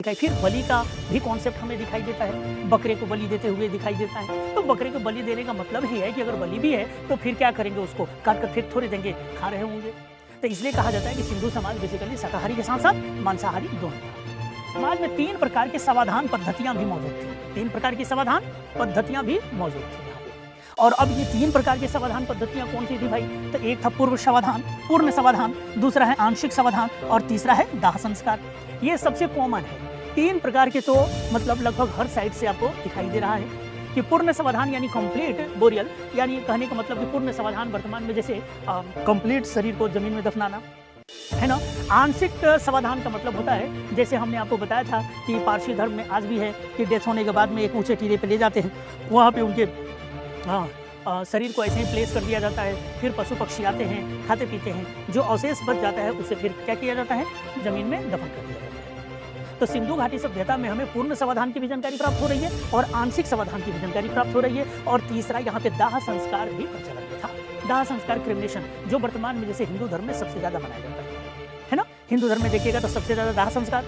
फिर बलि का भी कॉन्सेप्ट हमें दिखाई देता है, बकरे को बलि देते हुए दिखाई देता है। तो बकरे को बलि देने का मतलब ही है कि अगर बलि भी है तो फिर क्या करेंगे, उसको काट कर फेंक थोड़ी देंगे, खा रहे होंगे। तो इसलिए कहा जाता है कि सिंधु समाज बेसिकली शाकाहारी के साथ साथ मांसाहारी दोनों था। समाज में 3 प्रकार के समाधान पद्धतियां भी मौजूद थी। 3 प्रकार की समाधान पद्धतियां भी मौजूद थी यहाँ पे। और अब ये 3 प्रकार की समाधान पद्धतियां कौन सी थी भाई? तो एक था पूर्व समाधान, पूर्ण समाधान, दूसरा है आंशिक समाधान और तीसरा है दाह संस्कार। ये सबसे कॉमन है। 3 प्रकार के तो मतलब लगभग हर साइड से आपको दिखाई दे रहा है कि पूर्ण समाधान यानी कंप्लीट बोरियल, यानी कहने का मतलब कि पूर्ण समाधान वर्तमान में जैसे कंप्लीट शरीर को जमीन में दफनाना है ना। आंशिक समाधान का मतलब होता है, जैसे हमने आपको बताया था कि पारसी धर्म में आज भी है कि डेथ होने के बाद में एक ऊंचे टीले पे ले जाते हैं, वहाँ पे उनके शरीर को ऐसे ही प्लेस कर दिया जाता है, फिर पशु पक्षी आते हैं, खाते पीते हैं, जो अवशेष बच जाता है उसे फिर क्या किया जाता है, जमीन में दफन कर दिया जाता है। तो सिंधु घाटी सभ्यता में हमें पूर्ण समाधान की भी जानकारी प्राप्त हो रही है और आंशिक समाधान की भी जानकारी प्राप्त हो रही है। और तीसरा यहाँ पे दाह संस्कार भी प्रचलन में था। दाह संस्कार क्रिमिनेशन, जो वर्तमान में जैसे हिंदू धर्म में सबसे ज्यादा मनाया जाता है ना। हिंदू धर्म में देखिएगा तो सबसे ज्यादा दाह संस्कार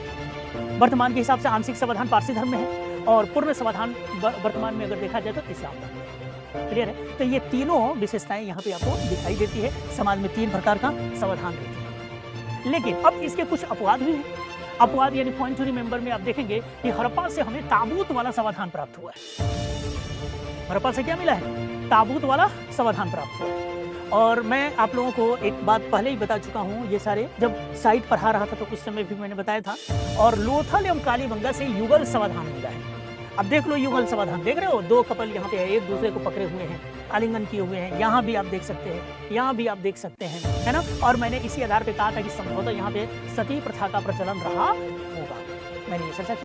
वर्तमान के हिसाब से आंशिक समाधान पारसी धर्म में है और पूर्ण समाधान वर्तमान में अगर देखा जाए तो इस्लाम धर्म में। क्लियर है? तो ये तीनों विशेषताएं यहाँ पे आपको दिखाई देती है। समाज में 3 प्रकार का समाधान रहती है। लेकिन अब इसके कुछ अपवाद भी हैं। अपवाद यानी पॉइंट टू रिमेंबर में आप देखेंगे कि हड़प्पा से हमें ताबूत वाला समाधान प्राप्त हुआ है। हड़प्पा से क्या मिला है? ताबूत वाला समाधान प्राप्त हुआ है। और मैं आप लोगों को एक बात पहले ही बता चुका हूँ, ये सारे जब साइट पढ़ा रहा था तो उस समय भी मैंने बताया था। और लोथल एवं कालीबंगा से युगल समाधान मिला है। अब देख लो युगल समाधान, देख रहे हो 2 कपल यहाँ पे है, एक दूसरे को पकड़े हुए हैं, आलिंगन किए हुए हैं। यहाँ भी आप देख सकते हैं, यहाँ भी आप देख सकते हैं, है ना। और मैंने इसी आधार पे कहा था कि संभवतः यहाँ पे सती प्रथा का प्रचलन रहा होगा। मैंने ये चर्चा